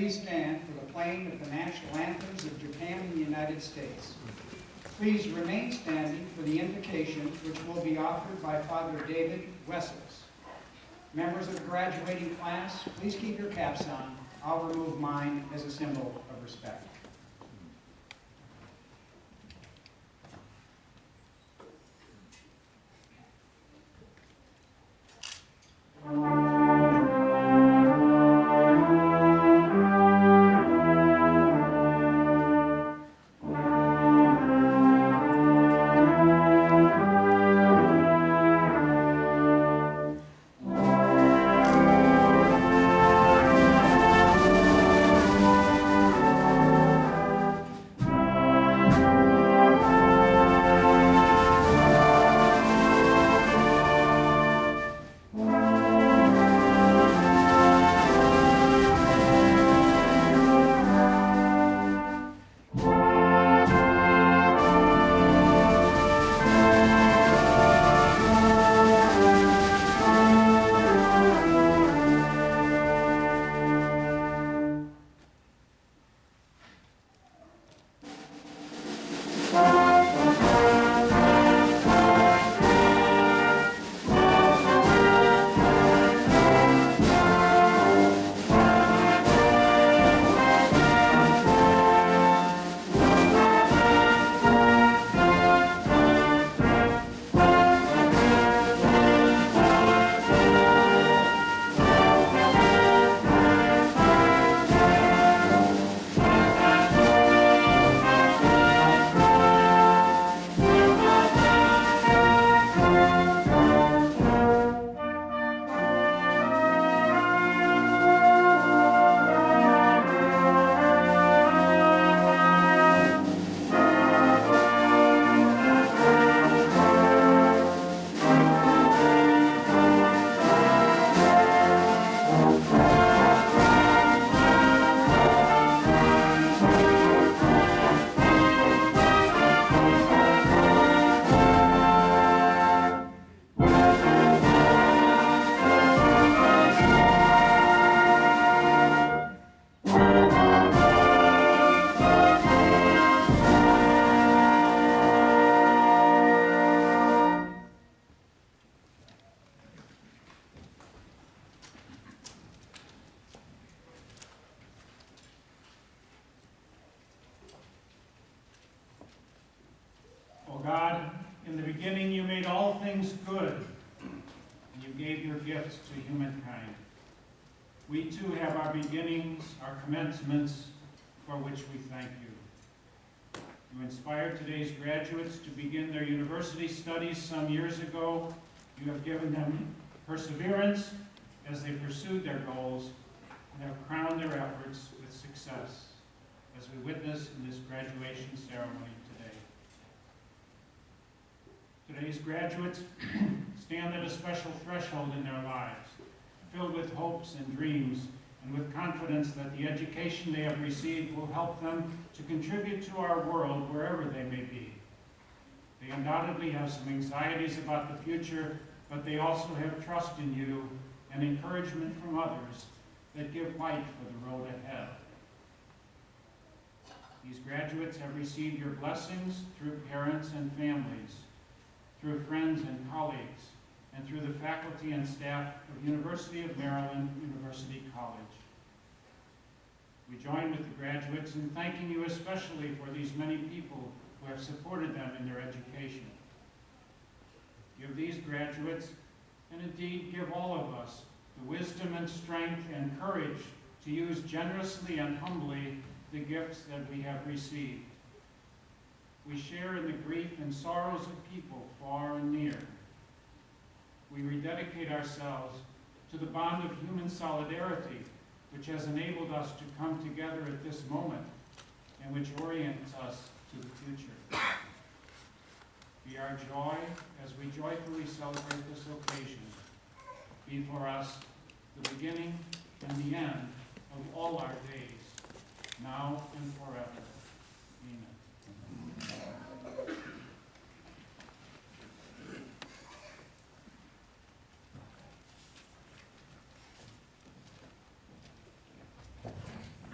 please stand for the playing of the national anthems of Japan and the United States. Please remain standing for the invocation, which will be offered by Father David Wessels. Members of the graduating class, please keep your caps on. I'll remove mine as a symbol of respect. O God, in the beginning you made all things good, and you gave your gifts to humankind. We too have our beginnings, our commencements, for which we thank you. You inspired today's graduates to begin their university studies some years ago. You have given them perseverance as they pursued their goals and have crowned their efforts with success, as we witness in this graduation ceremony today. Today's graduates stand at a special threshold in their lives, filled with hopes and dreams, and with confidence that the education they have received will help them to contribute to our world wherever they may be. They undoubtedly have some anxieties about the future, but they also have trust in you and encouragement from others that give light for the road ahead. These graduates have received your blessings through parents and families, through friends and colleagues, and through the faculty and staff of University of Maryland University College. We join with the graduates in thanking you especially for these many people who have supported them in their education. Give these graduates, and indeed give all of us, the wisdom and strength and courage to use generously and humbly the gifts that we have received. We share in the grief and sorrows of people far and near. We rededicate ourselves to the bond of human solidarity, which has enabled us to come together at this moment and which orients us to the future. Be our joy as we joyfully celebrate this occasion. Be for us the beginning and the end of all our days, now and forever. Amen.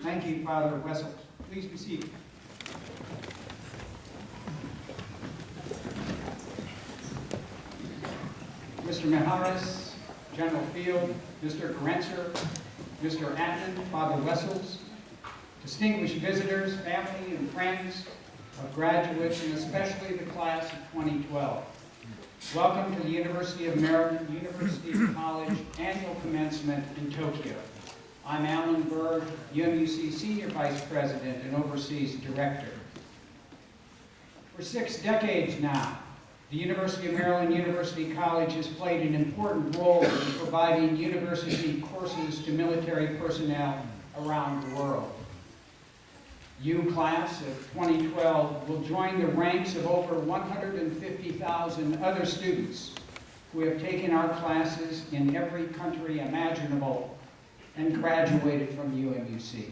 Thank you, Father Wessels. Please be seated. Mr. Mijares, General Field, Mr. Grenzer, Mr. Atman, Father Wessels, distinguished visitors, family, and friends of graduates, and especially the class of 2012. Welcome to the University of Maryland University College Annual Commencement in Tokyo. I'm Alan Berg, UMUC Senior Vice President and Overseas Director. For 6 decades now, the University of Maryland University College has played an important role in providing university courses to military personnel around the world. You, class of 2012, will join the ranks of over 150,000 other students who have taken our classes in every country imaginable and graduated from UMUC.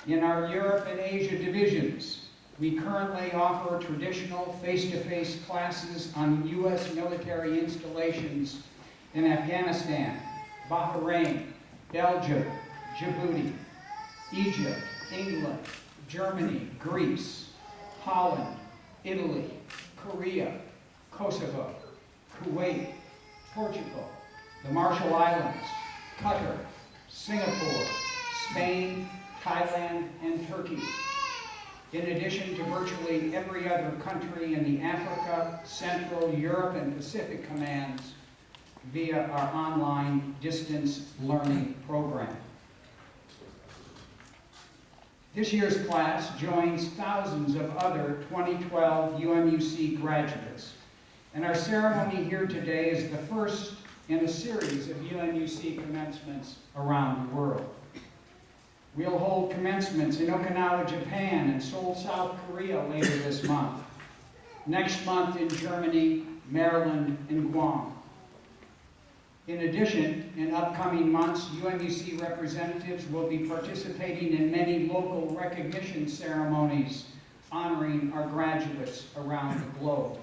In our Europe and Asia divisions, we currently offer traditional face-to-face classes on U.S. military installations in Afghanistan, Bahrain, Belgium, Djibouti, Egypt, England, Germany, Greece, Holland, Italy, Korea, Kosovo, Kuwait, Portugal, the Marshall Islands, Qatar, Singapore, Spain, Thailand, and Turkey, in addition to virtually every other country in the Africa, Central, Europe, and Pacific commands via our online distance learning program. This year's class joins thousands of other 2012 UMUC graduates, and our ceremony here today is the first in a series of UMUC commencements around the world. We'll hold commencements in Okinawa, Japan, and Seoul, South Korea later this month. Next month in Germany, Maryland, and Guam. In addition, in upcoming months, UMUC representatives will be participating in many local recognition ceremonies honoring our graduates around the globe.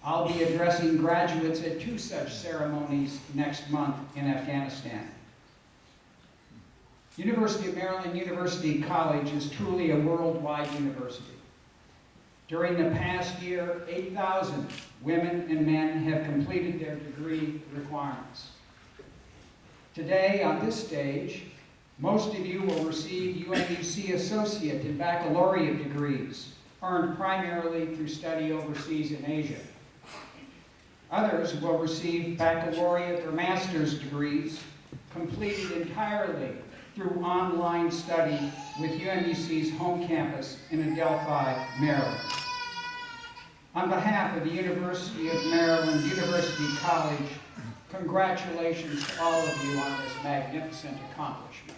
I'll be addressing graduates at 2 such ceremonies next month in Afghanistan. University of Maryland University College is truly a worldwide university. During the past year, 8,000 women and men have completed their degree requirements. Today, on this stage, most of you will receive UMUC associate and baccalaureate degrees, earned primarily through study overseas in Asia. Others will receive baccalaureate or master's degrees completed entirely through online study with UMUC's home campus in Adelphi, Maryland. On behalf of the University of Maryland University College, congratulations to all of you on this magnificent accomplishment.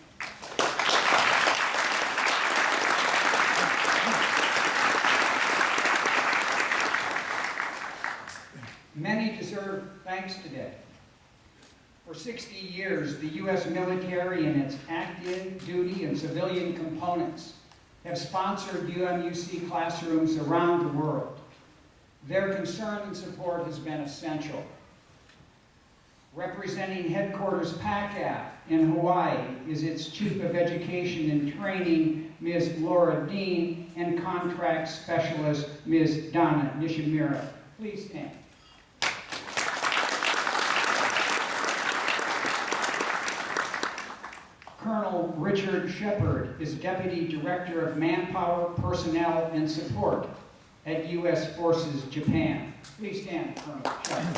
Many deserve thanks today. For 60 years, the U.S. military and its active, duty, and civilian components have sponsored UMUC classrooms around the world. Their concern and support has been essential. Representing Headquarters PACAF in Hawaii is its Chief of Education and Training, Ms. Laura Dean, and Contract Specialist, Ms. Donna Nishimura. Please stand. Colonel Richard Shepard is Deputy Director of Manpower, Personnel, and Support at U.S. Forces Japan. Please stand, Colonel Shepard.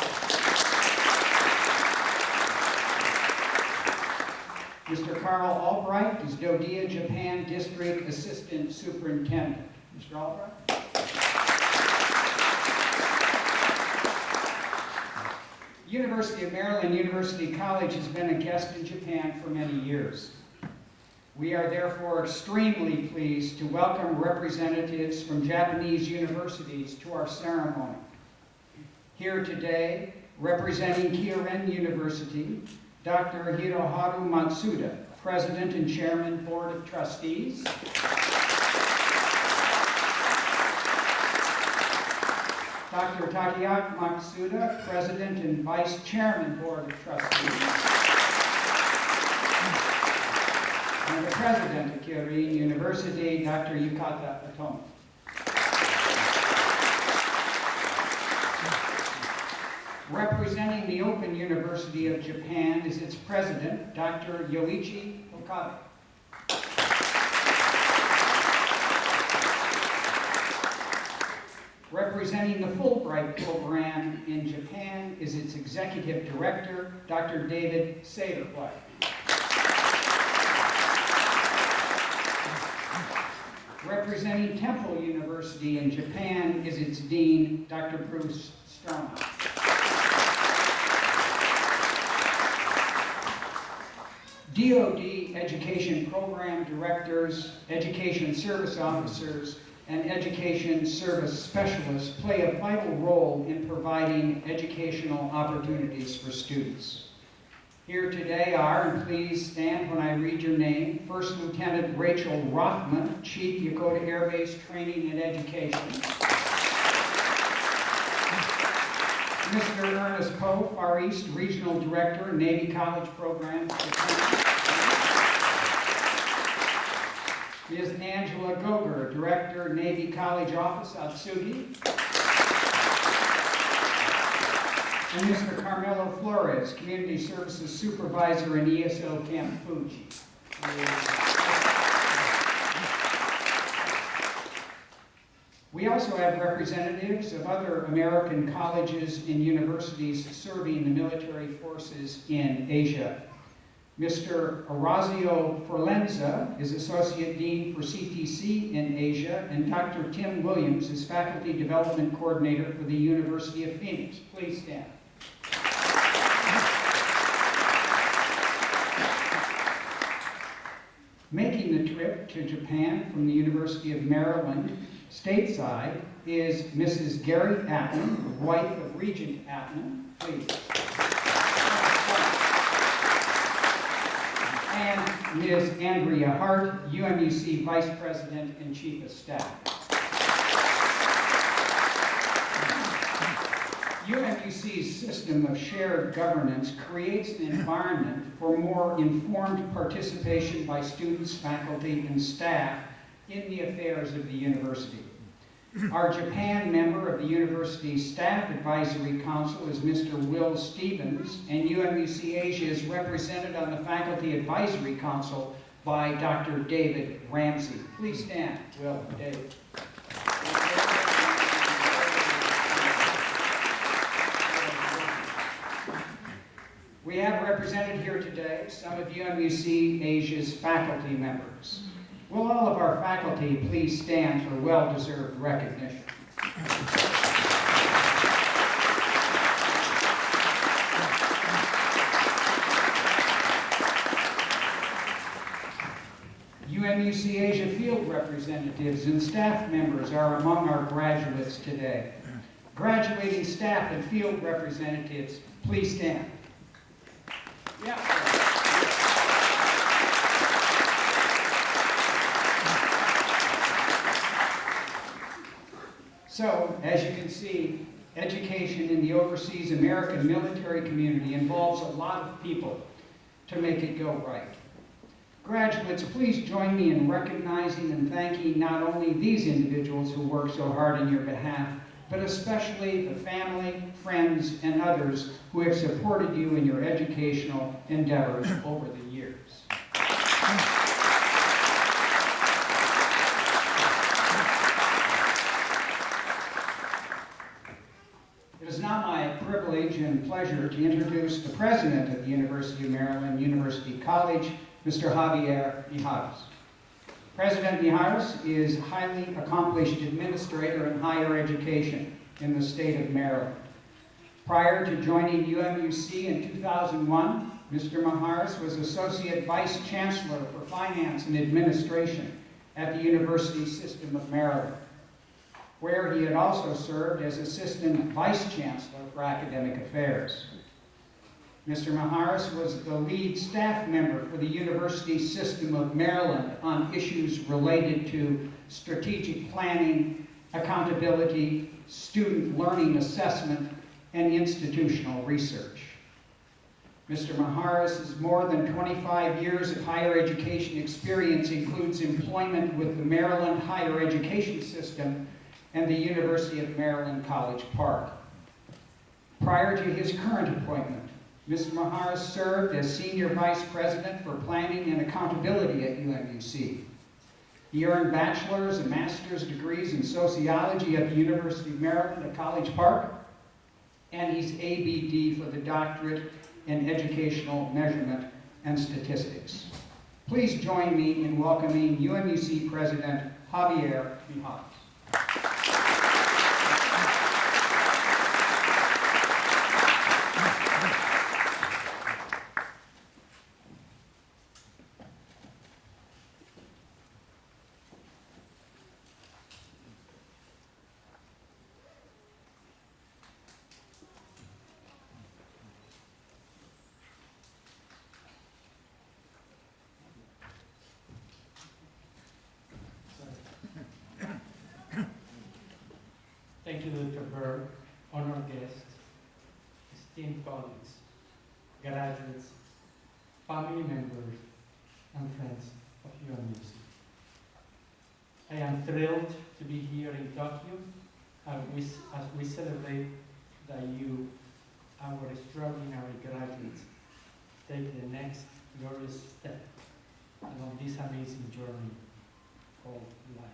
Mr. Carl Albright is Dodia Japan District Assistant Superintendent. Mr. Albright. University of Maryland University College has been a guest in Japan for many years. We are therefore extremely pleased to welcome representatives from Japanese universities to our ceremony. Here today, representing Kyorin University, Dr. Hiroharu Matsuda, President and Chairman, Board of Trustees. Dr. Takeaki Matsuda, President and Vice Chairman, Board of Trustees. President of Kyorin University, Dr. Yukata Otomo. Representing the Open University of Japan is its president, Dr. Yoichi Okabe. Representing the Fulbright program in Japan is its executive director, Dr. David Saderwhite. Representing Temple University in Japan is its dean, Dr. Bruce Straumann. DoD Education Program Directors, Education Service Officers, and Education Service Specialists play a vital role in providing educational opportunities for students. Here today are, and please stand when I read your name, First Lieutenant Rachel Rothman, Chief Yokota Air Base Training and Education. Mr. Ernest Poe, Far East Regional Director, Navy College Programs. Ms. Angela Goger, Director, Navy College Office, Atsugi. And Mr. Carmelo Flores, Community Services Supervisor in ESO Camp Fuji. We also have representatives of other American colleges and universities serving the military forces in Asia. Mr. Orazio Forlenza is Associate Dean for CTC in Asia, and Dr. Tim Williams is Faculty Development Coordinator for the University of Phoenix. Please stand. Making the trip to Japan from the University of Maryland stateside is Mrs. Gary Atman, wife of Regent Atman. Please. And Ms. Andrea Hart, UMUC Vice President and Chief of Staff. UMUC's system of shared governance creates an environment for more informed participation by students, faculty, and staff in the affairs of the university. Our Japan member of the University Staff Advisory Council is Mr. Will Stevens, and UMUC Asia is represented on the Faculty Advisory Council by Dr. David Ramsey. Please stand, Will and David. We have represented here today some of UMUC Asia's faculty members. Will all of our faculty please stand for well-deserved recognition? UMUC Asia field representatives and staff members are among our graduates today. Graduating staff and field representatives, please stand. Yeah. So, as you can see, education in the overseas American military community involves a lot of people to make it go right. Graduates, please join me in recognizing and thanking not only these individuals who work so hard on your behalf, but especially the family, friends, and others who have supported you in your educational endeavors over the years. It is now my privilege and pleasure to introduce the president of the University of Maryland University College, Mr. Javier Mijares. President Mijares is a highly accomplished administrator in higher education in the state of Maryland. Prior to joining UMUC in 2001, Mr. Mijares was Associate Vice Chancellor for Finance and Administration at the University System of Maryland, where he had also served as Assistant Vice Chancellor for Academic Affairs. Mr. Mijares was the lead staff member for the University System of Maryland on issues related to strategic planning, accountability, student learning assessment, and institutional research. Mr. Maharis' more than 25 years of higher education experience includes employment with the Maryland higher education system and the University of Maryland College Park. Prior to his current appointment, Mr. Maharis served as Senior Vice President for Planning and Accountability at UMUC. He earned bachelor's and master's degrees in sociology at the University of Maryland at College Park, and he's ABD for the doctorate in educational measurement and statistics. Please join me in welcoming UMUC President Javier Mijares. Thank you, Dr. Berg, honored guests, esteemed colleagues, graduates, family members, and friends of UMUC. I am thrilled to be here in Tokyo as we celebrate that you, our extraordinary graduates, take the next glorious step along this amazing journey called life.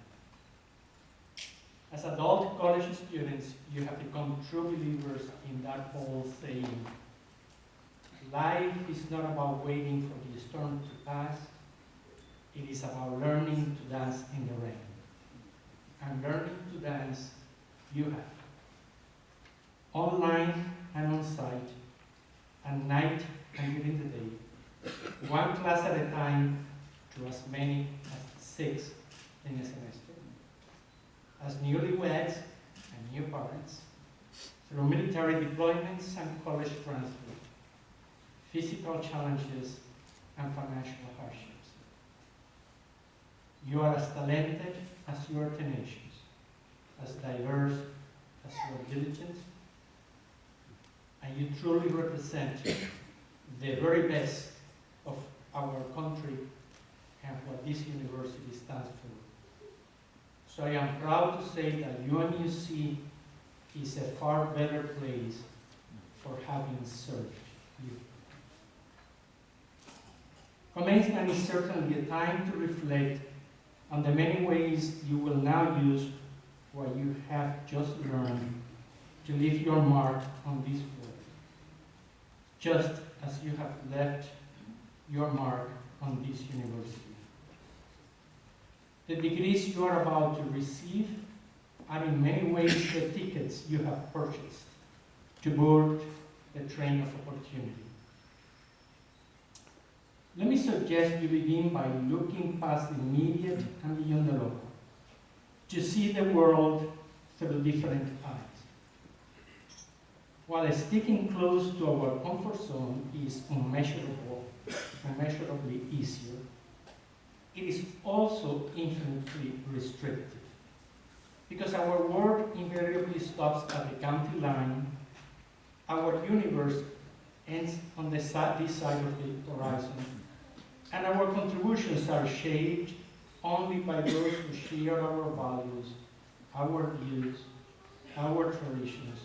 As adult college students, you have become true believers in that old saying, life is not about waiting for the storm to pass, it is about learning to dance in the rain. And learning to dance, you have. Online and on site, at night and during the day, one class at a time to as many as 6 in a semester. As newlyweds and new parents, through military deployments and college transfer, physical challenges and financial hardships. You are as talented as you are tenacious, as diverse as you are diligent, and you truly represent the very best of our country and what this university stands for. So I am proud to say that UMUC is a far better place for having served you. Commencement is certainly a time to reflect on the many ways you will now use what you have just learned to leave your mark on this world, just as you have left your mark on this university. The degrees you are about to receive are in many ways the tickets you have purchased to board the train of opportunity. Let me suggest you begin by looking past the immediate and beyond the local, to see the world through different eyes. While sticking close to our comfort zone is immeasurably easier, it is also infinitely restrictive, because our world invariably stops at the county line, our universe ends on this side of the horizon, and our contributions are shaped only by those who share our values, our views, our traditions,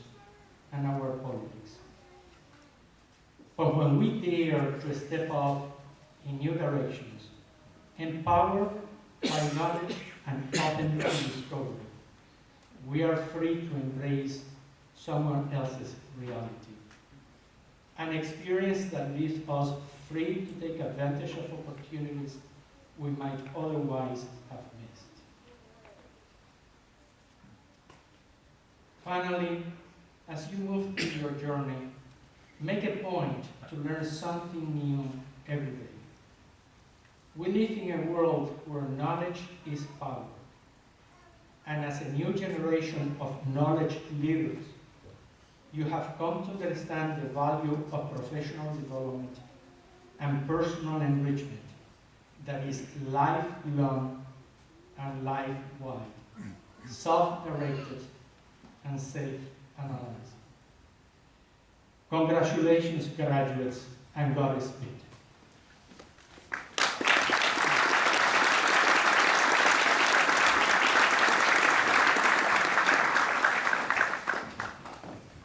and our politics. But when we dare to step up in new directions, empowered by knowledge and open to discovery, we are free to embrace someone else's reality. An experience that leaves us free to take advantage of opportunities we might otherwise have missed. Finally, as you move through your journey, make a point to learn something new every day. We live in a world where knowledge is power. And as a new generation of knowledge leaders, you have come to understand the value of professional development and personal enrichment that is lifelong and life-wide, self-directed and self-analyzed. Congratulations, graduates, and Godspeed.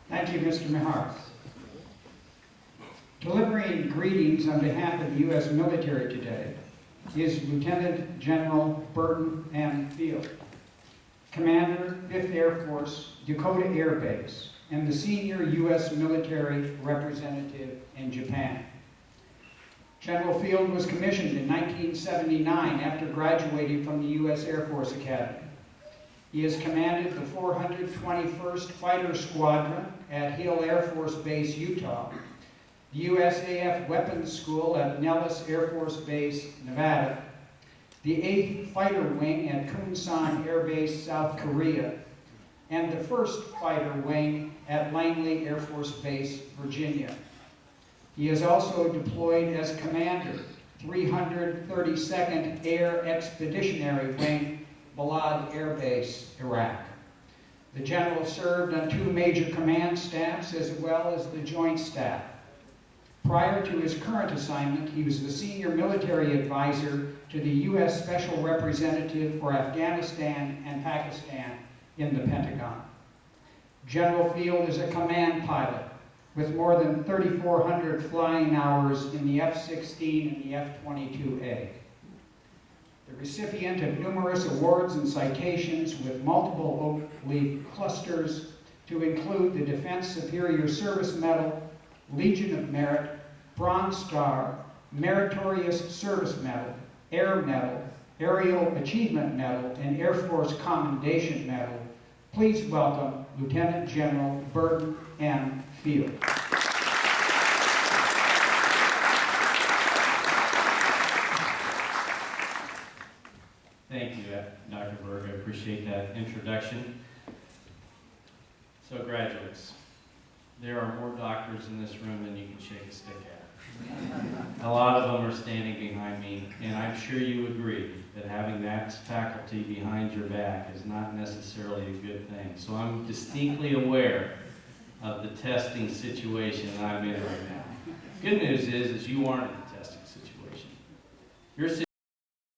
Thank you, Mr. Mijares. Delivering greetings on behalf of the U.S. military today is Lieutenant General Burton M. Field, Commander, 5th Air Force, Dakota Air Base, and the senior U.S. military representative in Japan. General Field was commissioned in 1979 after graduating from the U.S. Air Force Academy. He has commanded the 421st Fighter Squadron at Hill Air Force Base, Utah, the USAF Weapons School at Nellis Air Force Base, Nevada, the 8th Fighter Wing at Kunsan Air Base, South Korea, and the 1st Fighter Wing at Langley Air Force Base, Virginia. He is also deployed as Commander, 332nd Air Expeditionary Wing, Balad Air Base, Iraq. The General served on 2 major command staffs as well as the Joint Staff. Prior to his current assignment, he was the senior military advisor to the U.S. Special Representative for Afghanistan and Pakistan in the Pentagon. General Field is a command pilot with more than 3,400 flying hours in the F-16 and the F-22A. The recipient of numerous awards and citations with multiple Oak Leaf clusters to include the Defense Superior Service Medal, Legion of Merit, Bronze Star, Meritorious Service Medal, Air Medal, Aerial Achievement Medal, and Air Force Commendation Medal. Please welcome Lieutenant General Burton M. Field. Thank you, Dr. Berg. I appreciate that introduction. So, graduates, there are more doctors in this room than you can shake a stick at. A lot of them are standing behind me, and I'm sure you agree that having that faculty behind your back is not necessarily a good thing. So I'm distinctly aware of the testing situation that I'm in right now. Good news is you aren't in the testing situation. Your